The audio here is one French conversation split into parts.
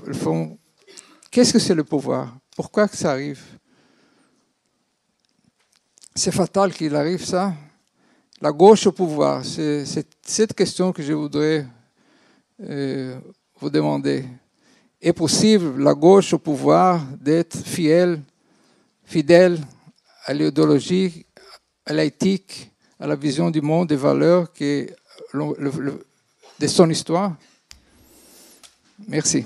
le fond, qu'est-ce que c'est le pouvoir? Pourquoi que ça arrive? C'est fatal qu'il arrive ça. La gauche au pouvoir, c'est cette question que je voudrais vous demander. Est possible, la gauche au pouvoir, d'être fidèle à l'idéologie, à l'éthique, à la vision du monde, des valeurs de son histoire? Merci.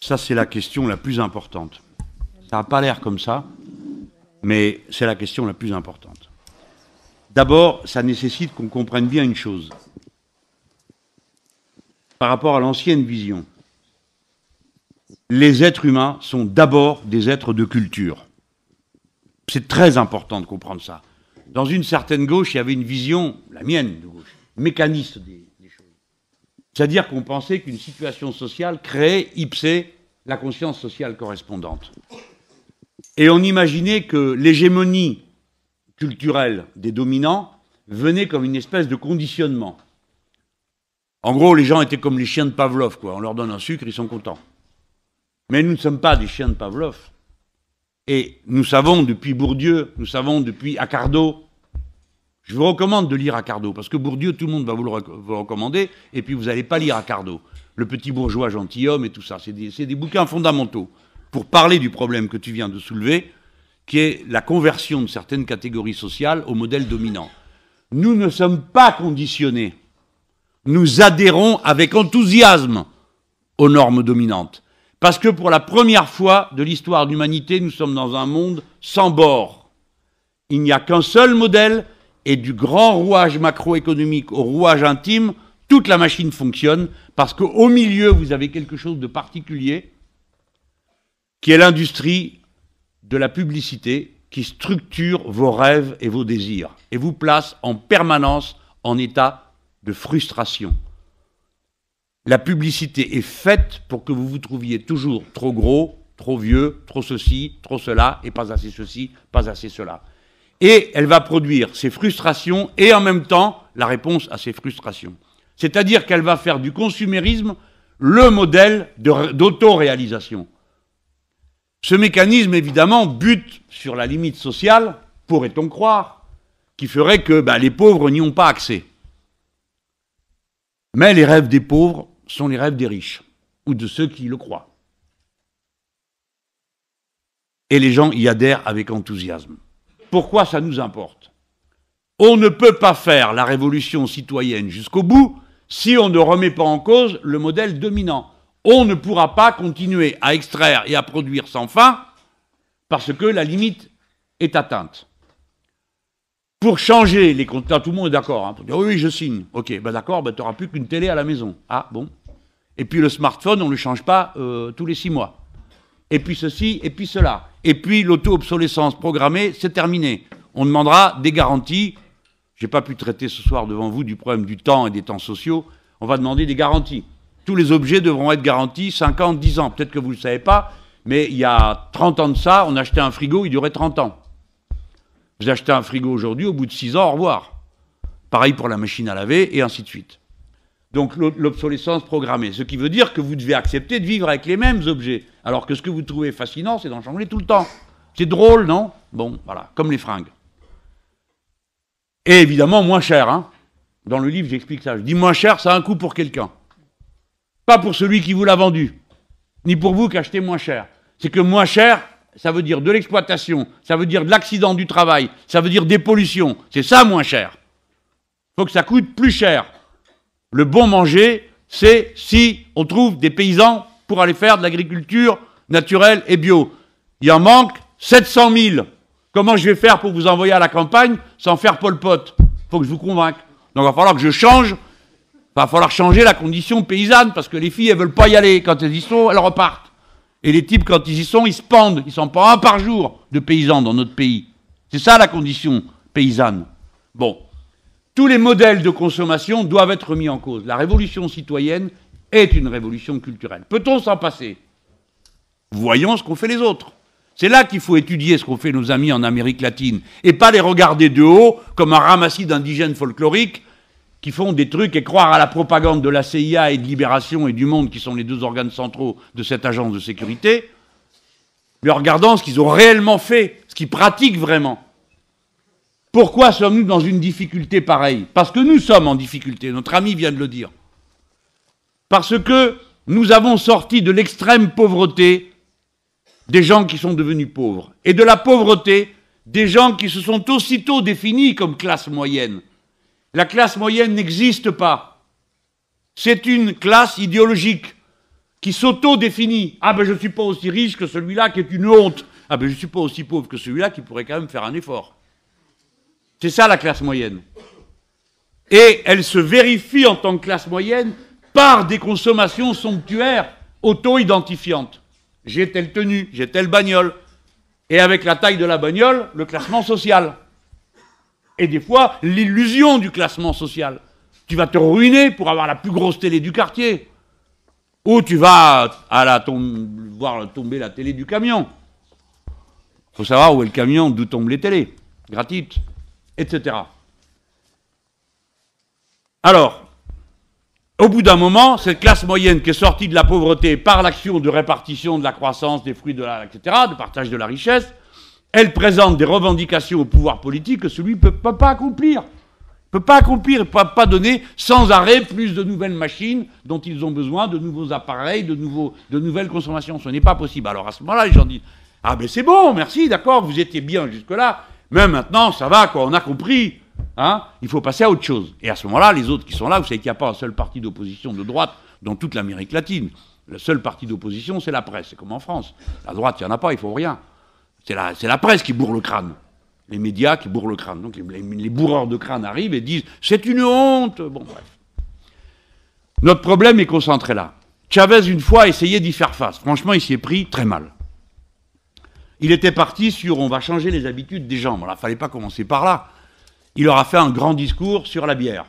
Ça, c'est la question la plus importante. Ça n'a pas l'air comme ça, mais c'est la question la plus importante. D'abord, ça nécessite qu'on comprenne bien une chose. Par rapport à l'ancienne vision, les êtres humains sont d'abord des êtres de culture. C'est très important de comprendre ça. Dans une certaine gauche, il y avait une vision, la mienne de gauche, mécaniste des choses. C'est-à-dire qu'on pensait qu'une situation sociale créait ipse la conscience sociale correspondante. Et on imaginait que l'hégémonie culturelle des dominants venait comme une espèce de conditionnement. En gros, les gens étaient comme les chiens de Pavlov, quoi. On leur donne un sucre, ils sont contents. Mais nous ne sommes pas des chiens de Pavlov. Et nous savons depuis Bourdieu, nous savons depuis Accardo. Je vous recommande de lire Accardo, parce que Bourdieu, tout le monde va vous le recommander, et puis vous n'allez pas lire Accardo. Le petit bourgeois gentilhomme et tout ça. C'est des bouquins fondamentaux pour parler du problème que tu viens de soulever, qui est la conversion de certaines catégories sociales au modèle dominant. Nous ne sommes pas conditionnés. Nous adhérons avec enthousiasme aux normes dominantes. Parce que pour la première fois de l'histoire de l'humanité, nous sommes dans un monde sans bord. Il n'y a qu'un seul modèle, et du grand rouage macroéconomique au rouage intime, toute la machine fonctionne, parce qu'au milieu, vous avez quelque chose de particulier, qui est l'industrie de la publicité, qui structure vos rêves et vos désirs, et vous place en permanence en état de frustration. La publicité est faite pour que vous vous trouviez toujours trop gros, trop vieux, trop ceci, trop cela, et pas assez ceci, pas assez cela. Et elle va produire ces frustrations et en même temps la réponse à ces frustrations. C'est-à-dire qu'elle va faire du consumérisme le modèle d'autoréalisation. Ce mécanisme, évidemment, bute sur la limite sociale, pourrait-on croire, qui ferait que les pauvres n'y ont pas accès. Mais les rêves des pauvres sont les rêves des riches, ou de ceux qui le croient. Et les gens y adhèrent avec enthousiasme. Pourquoi ça nous importe? On ne peut pas faire la révolution citoyenne jusqu'au bout si on ne remet pas en cause le modèle dominant. On ne pourra pas continuer à extraire et à produire sans fin parce que la limite est atteinte. Pour changer les contrats, tout le monde est d'accord, hein, pour dire oui, je signe. Ok, d'accord, tu n'auras plus qu'une télé à la maison. Ah bon. Et puis le smartphone, on ne le change pas tous les 6 mois. Et puis ceci, et puis cela. Et puis l'auto-obsolescence programmée, c'est terminé. On demandera des garanties. Je n'ai pas pu traiter ce soir devant vous du problème du temps et des temps sociaux. On va demander des garanties. Tous les objets devront être garantis 5 ans, 10 ans. Peut-être que vous ne le savez pas, mais il y a 30 ans de ça, on achetait un frigo, il durait 30 ans. Vous achetez un frigo aujourd'hui, au bout de 6 ans, au revoir. Pareil pour la machine à laver, et ainsi de suite. Donc l'obsolescence programmée, ce qui veut dire que vous devez accepter de vivre avec les mêmes objets, alors que ce que vous trouvez fascinant, c'est d'en changer tout le temps. C'est drôle, non? Bon, voilà, comme les fringues. Et évidemment, moins cher, hein. Dans le livre, j'explique ça. Je dis moins cher, ça a un coût pour quelqu'un. Pas pour celui qui vous l'a vendu, ni pour vous qui achetez moins cher. C'est que moins cher, ça veut dire de l'exploitation, ça veut dire de l'accident du travail, ça veut dire des pollutions. C'est ça moins cher. Il faut que ça coûte plus cher. Le bon manger, c'est si on trouve des paysans pour aller faire de l'agriculture naturelle et bio. Il en manque 700 000. Comment je vais faire pour vous envoyer à la campagne sans faire Pol Pot? Il faut que je vous convainque. Donc il va falloir que je change. Il va falloir changer la condition paysanne parce que les filles, elles ne veulent pas y aller. Quand elles y sont, elles repartent. Et les types, quand ils y sont, ils se pendent. Ils s'en pendent un par jour de paysans dans notre pays. C'est ça la condition paysanne. Bon. Tous les modèles de consommation doivent être remis en cause. La révolution citoyenne est une révolution culturelle. Peut-on s'en passer? Voyons ce qu'ont fait les autres. C'est là qu'il faut étudier ce qu'ont fait nos amis en Amérique latine et pas les regarder de haut comme un ramassis d'indigènes folkloriques qui font des trucs et croire à la propagande de la CIA et de Libération et du Monde, qui sont les deux organes centraux de cette agence de sécurité, mais en regardant ce qu'ils ont réellement fait, ce qu'ils pratiquent vraiment. Pourquoi sommes-nous dans une difficulté pareille? Parce que nous sommes en difficulté, notre ami vient de le dire. Parce que nous avons sorti de l'extrême pauvreté des gens qui sont devenus pauvres, et de la pauvreté des gens qui se sont aussitôt définis comme classe moyenne. La classe moyenne n'existe pas. C'est une classe idéologique qui s'auto-définit. Ah ben je ne suis pas aussi riche que celui-là qui est une honte. Ah ben je ne suis pas aussi pauvre que celui-là qui pourrait quand même faire un effort. C'est ça la classe moyenne. Et elle se vérifie en tant que classe moyenne par des consommations somptuaires, auto-identifiantes. J'ai telle tenue, j'ai telle bagnole. Et avec la taille de la bagnole, le classement social. Et des fois, l'illusion du classement social. Tu vas te ruiner pour avoir la plus grosse télé du quartier. Ou tu vas voir tomber la télé du camion. Il faut savoir où est le camion, d'où tombent les télés. Gratuites, etc. Alors, au bout d'un moment, cette classe moyenne qui est sortie de la pauvreté par l'action de répartition de la croissance, des fruits, etc., de partage de la richesse, elle présente des revendications au pouvoir politique que celui ne peut pas accomplir. Il ne peut pas accomplir, il ne peut pas donner sans arrêt plus de nouvelles machines dont ils ont besoin, de nouveaux appareils, de nouvelles consommations. Ce n'est pas possible. Alors à ce moment-là, les gens disent « Ah ben c'est bon, merci, d'accord, vous étiez bien jusque-là, mais maintenant ça va, quoi, on a compris. Hein, il faut passer à autre chose. » Et à ce moment-là, les autres qui sont là, vous savez qu'il n'y a pas un seul parti d'opposition de droite dans toute l'Amérique latine. Le seul parti d'opposition, c'est la presse. C'est comme en France. La droite, il n'y en a pas, il ne faut rien. C'est la presse qui bourre le crâne. Les médias qui bourrent le crâne. Donc les bourreurs de crâne arrivent et disent « C'est une honte !» Bon, bref. Notre problème est concentré là. Chavez, une fois, a essayé d'y faire face. Franchement, il s'y est pris très mal. Il était parti sur « On va changer les habitudes des gens ». Bon, là, il ne fallait pas commencer par là. Il leur a fait un grand discours sur la bière.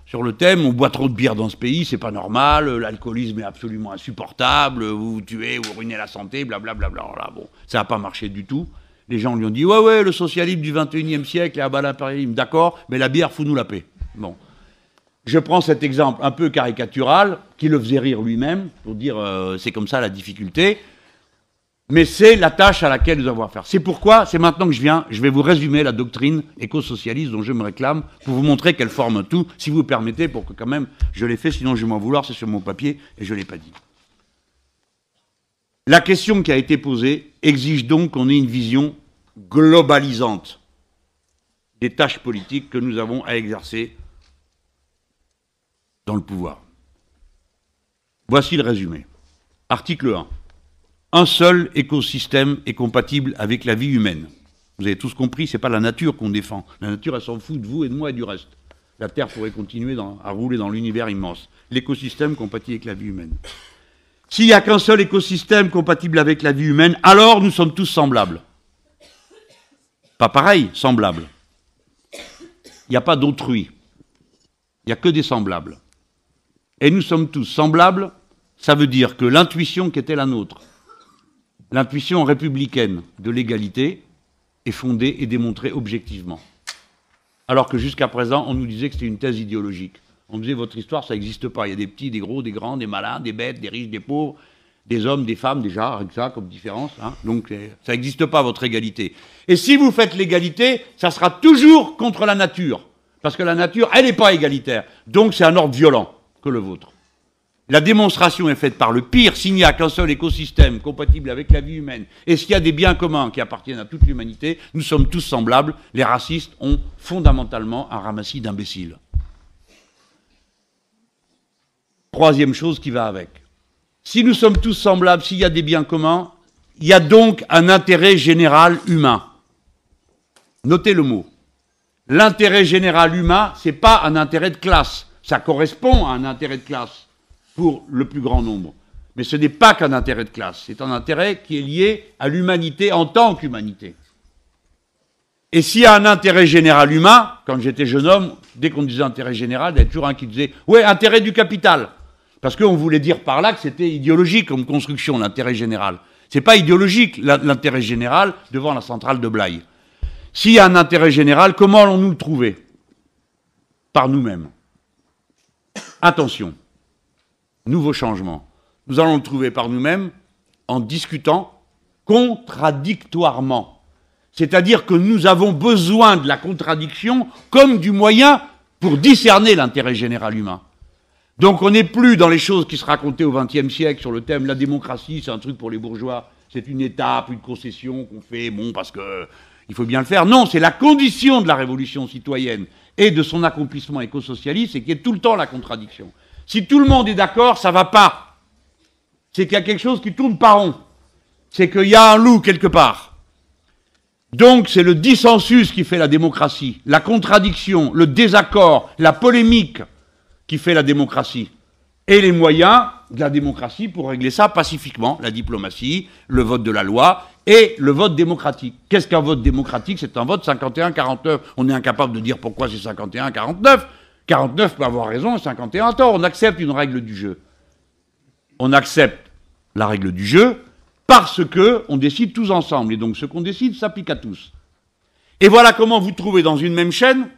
Sur le thème, on boit trop de bière dans ce pays, c'est pas normal, l'alcoolisme est absolument insupportable, vous vous tuez, vous ruinez la santé, blablabla. Bla. Bon, ça n'a pas marché du tout. Les gens lui ont dit, ouais, le socialisme du 21e siècle est à bas l'impérialisme, d'accord, mais la bière, fout-nous la paix. Bon. Je prends cet exemple un peu caricatural, qui le faisait rire lui-même, pour dire, c'est comme ça la difficulté. Mais c'est la tâche à laquelle nous avons affaire. C'est pourquoi, c'est maintenant que je vais vous résumer la doctrine éco-socialiste dont je me réclame, pour vous montrer qu'elle forme tout, si vous permettez, pour que quand même, je l'ai fait, sinon je vais m'en vouloir, c'est sur mon papier, et je ne l'ai pas dit. La question qui a été posée exige donc qu'on ait une vision globalisante des tâches politiques que nous avons à exercer dans le pouvoir. Voici le résumé. Article 1. Un seul écosystème est compatible avec la vie humaine. Vous avez tous compris, ce n'est pas la nature qu'on défend. La nature, elle s'en fout de vous et de moi et du reste. La Terre pourrait continuer à rouler dans l'univers immense. L'écosystème compatible avec la vie humaine. S'il n'y a qu'un seul écosystème compatible avec la vie humaine, alors nous sommes tous semblables. Pas pareil, semblables. Il n'y a pas d'autrui. Il n'y a que des semblables. Et nous sommes tous semblables, ça veut dire que l'intuition qui était la nôtre, l'intuition républicaine de l'égalité est fondée et démontrée objectivement. Alors que jusqu'à présent, on nous disait que c'était une thèse idéologique. On disait, votre histoire, ça n'existe pas. Il y a des petits, des gros, des grands, des malins, des bêtes, des riches, des pauvres, des hommes, des femmes, déjà, avec ça comme différence. Hein. Donc, ça n'existe pas, votre égalité. Et si vous faites l'égalité, ça sera toujours contre la nature. Parce que la nature, elle n'est pas égalitaire. Donc, c'est un ordre violent que le vôtre. La démonstration est faite par le pire. S'il n'y a qu'un seul écosystème compatible avec la vie humaine, et s'il y a des biens communs qui appartiennent à toute l'humanité, nous sommes tous semblables. Les racistes ont fondamentalement un ramassis d'imbéciles. Troisième chose qui va avec. Si nous sommes tous semblables, s'il y a des biens communs, il y a donc un intérêt général humain. Notez le mot. L'intérêt général humain, ce n'est pas un intérêt de classe. Ça correspond à un intérêt de classe pour le plus grand nombre. Mais ce n'est pas qu'un intérêt de classe. C'est un intérêt qui est lié à l'humanité en tant qu'humanité. Et s'il y a un intérêt général humain, quand j'étais jeune homme, dès qu'on disait intérêt général, il y a toujours un qui disait « ouais, intérêt du capital ». Parce qu'on voulait dire par là que c'était idéologique comme construction, l'intérêt général. Ce n'est pas idéologique, l'intérêt général, devant la centrale de Blaye. S'il y a un intérêt général, comment allons-nous le trouver? par nous-mêmes. Attention, nouveau changement. Nous allons le trouver par nous-mêmes en discutant contradictoirement. C'est-à-dire que nous avons besoin de la contradiction comme du moyen pour discerner l'intérêt général humain. Donc on n'est plus dans les choses qui se racontaient au XXe siècle sur le thème la démocratie, c'est un truc pour les bourgeois, c'est une étape, une concession qu'on fait, bon, parce que il faut bien le faire. Non, c'est la condition de la révolution citoyenne et de son accomplissement éco-socialiste, c'est qu'il y ait tout le temps la contradiction. Si tout le monde est d'accord, ça ne va pas. C'est qu'il y a quelque chose qui tourne pas rond. C'est qu'il y a un loup quelque part. Donc c'est le dissensus qui fait la démocratie, la contradiction, le désaccord, la polémique qui fait la démocratie. Et les moyens de la démocratie pour régler ça pacifiquement, la diplomatie, le vote de la loi et le vote démocratique. Qu'est-ce qu'un vote démocratique? C'est un vote 51-49. On est incapable de dire pourquoi c'est 51-49. 49 peut avoir raison, 51 a tort. On accepte une règle du jeu. On accepte la règle du jeu parce qu'on décide tous ensemble. Et donc ce qu'on décide s'applique à tous. Et voilà comment vous trouvez dans une même chaîne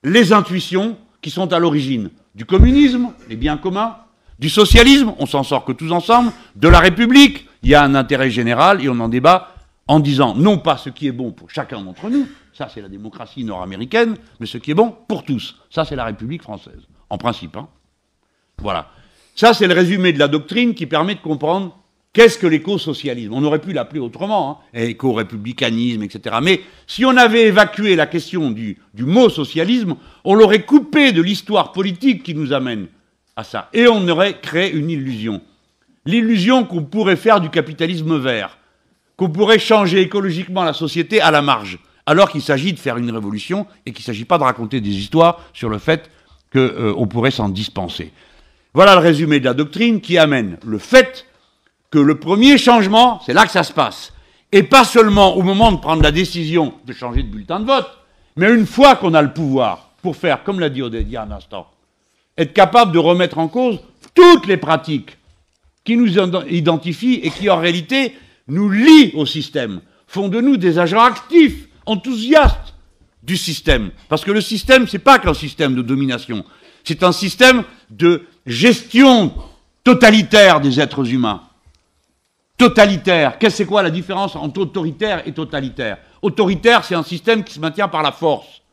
les intuitions qui sont à l'origine du communisme, les biens communs, du socialisme, on s'en sort que tous ensemble, de la République, il y a un intérêt général et on en débat en disant non pas ce qui est bon pour chacun d'entre nous, ça c'est la démocratie nord-américaine, mais ce qui est bon pour tous, ça c'est la République française, en principe. Hein. Voilà. Ça c'est le résumé de la doctrine qui permet de comprendre qu'est-ce que l'éco-socialisme. On aurait pu l'appeler autrement, hein, éco-républicanisme, etc. Mais si on avait évacué la question du mot socialisme, on l'aurait coupé de l'histoire politique qui nous amène à ça. Et on aurait créé une illusion. L'illusion qu'on pourrait faire du capitalisme vert, qu'on pourrait changer écologiquement la société à la marge, alors qu'il s'agit de faire une révolution et qu'il ne s'agit pas de raconter des histoires sur le fait qu'on pourrait s'en dispenser. Voilà le résumé de la doctrine qui amène le fait que le premier changement, c'est là que ça se passe. Et pas seulement au moment de prendre la décision de changer de bulletin de vote, mais une fois qu'on a le pouvoir pour faire, comme l'a dit Odette il y a un instant, être capable de remettre en cause toutes les pratiques qui nous identifient et qui en réalité nous lient au système, font de nous des agents actifs, enthousiastes du système. Parce que le système, c'est pas qu'un système de domination, c'est un système de gestion totalitaire des êtres humains. Totalitaire. C'est quoi la différence entre autoritaire et totalitaire? Autoritaire, c'est un système qui se maintient par la force,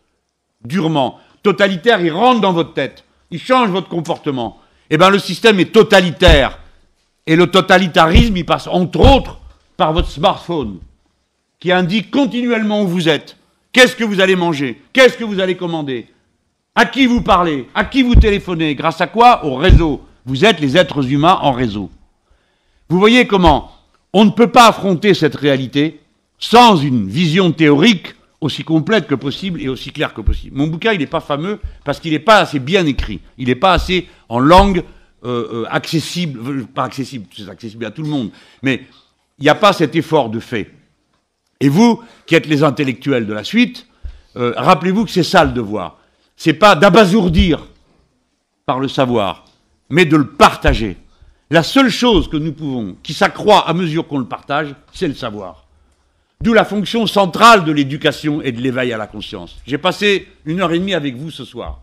durement. Totalitaire, il rentre dans votre tête, il change votre comportement. Eh bien, le système est totalitaire. Et le totalitarisme, il passe entre autres par votre smartphone, qui indique continuellement où vous êtes, qu'est-ce que vous allez manger, qu'est-ce que vous allez commander, à qui vous parlez, à qui vous téléphonez, grâce à quoi? Au réseau. Vous êtes les êtres humains en réseau. Vous voyez comment on ne peut pas affronter cette réalité sans une vision théorique aussi complète que possible et aussi claire que possible. Mon bouquin, il n'est pas fameux parce qu'il n'est pas assez bien écrit. Il n'est pas assez en langue accessible, pas accessible, c'est accessible à tout le monde, mais il n'y a pas cet effort de fait. Et vous, qui êtes les intellectuels de la suite, rappelez-vous que c'est ça le devoir. C'est pas d'abasourdir par le savoir, mais de le partager. La seule chose que nous pouvons, qui s'accroît à mesure qu'on le partage, c'est le savoir. D'où la fonction centrale de l'éducation et de l'éveil à la conscience. J'ai passé 1h30 avec vous ce soir.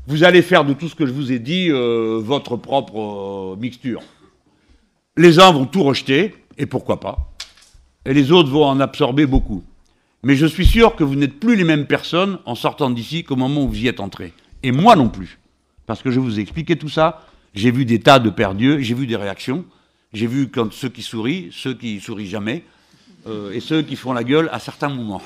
Vous allez faire de tout ce que je vous ai dit votre propre mixture. Les uns vont tout rejeter, et pourquoi pas, et les autres vont en absorber beaucoup. Mais je suis sûr que vous n'êtes plus les mêmes personnes en sortant d'ici qu'au moment où vous y êtes entrés. Et moi non plus. Parce que je vous ai expliqué tout ça. J'ai vu des tas de perdus, j'ai vu des réactions, j'ai vu quand ceux qui sourient jamais, et ceux qui font la gueule à certains moments.